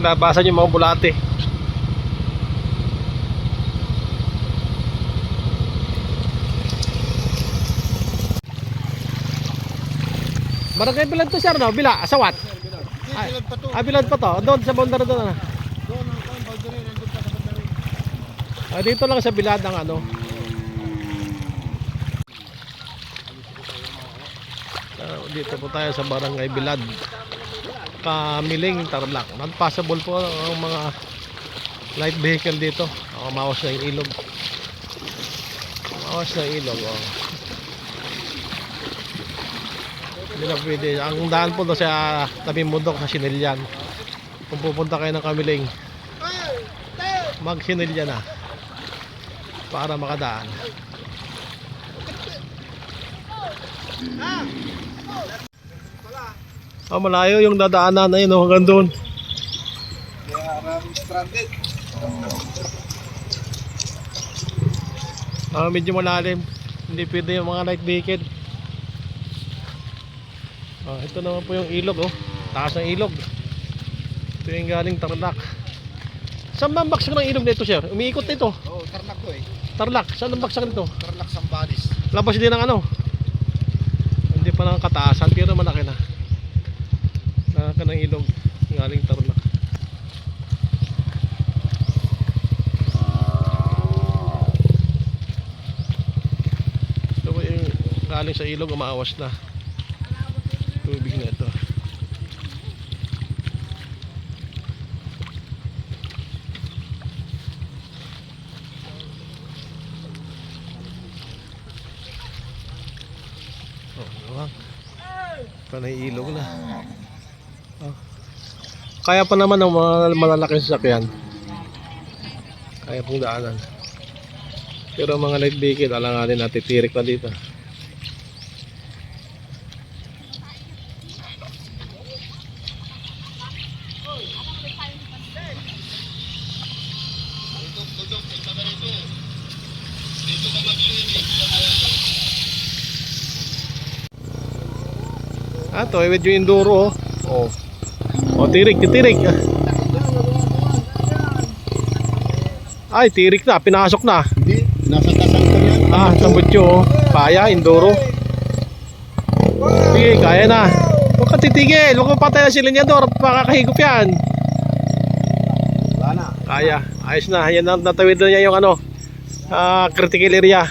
labasan yung mga bulate. Barangay Bilad to sir, no? Bila, Asawat. Bilad pa to. Bilad pa to. Doon sa boundary doon. Doon ang boundary, nandun pa sa boundary. Dito lang sa Bilad ng ano. Dito po tayo sa Barangay Bilad, Kamiling, Tarlac. Not possible po ang mga light vehicle dito. Mawas na yung ilog. Mawas na yung ilog. Hindi na pwede. Ang daan po doon sa tabing bundok sa Sinilyan. Kung pupunta kayo ng Kamiling, mag-Sinilyan na para makadaan. Malayo yung dadaanan na yun hanggang doon. Kaya maraming stranded. Medyo malalim. Hindi pwede yung mga light vehicle. Ito naman po yung ilog, taas ng ilog. Ito yung galing Tarlac. Saan ba ang baksak ng ilog nito sir? Umiikot ito. Tarlac to eh. Tarlac, saan ang baksak nito? Tarlac Sambales. Labas din ng ano? Hindi pa lang kataasan pero malaki na. Malaki ng ilog galing Tarlac. Ito po yung galing sa ilog, umaawas na tubig na ito. Panay ilog na. Kaya pa naman ng mga malalaking sasakyan. Kaya pong daanan. Pero mga light vehicle, alanganin natin, tirik na dito. Tuwid yung enduro. Tirik, tirik. Ay, tirik na, pinasok na. Hindi, nasa tasang ko yan. Tambutyo. Kaya, enduro. Sige, kaya na. Huwag ka titigil, huwag ka patay na silinyador, makakahigop yan. Wala na. Kaya, ayos na. Yan, natawid na niya yung critical area.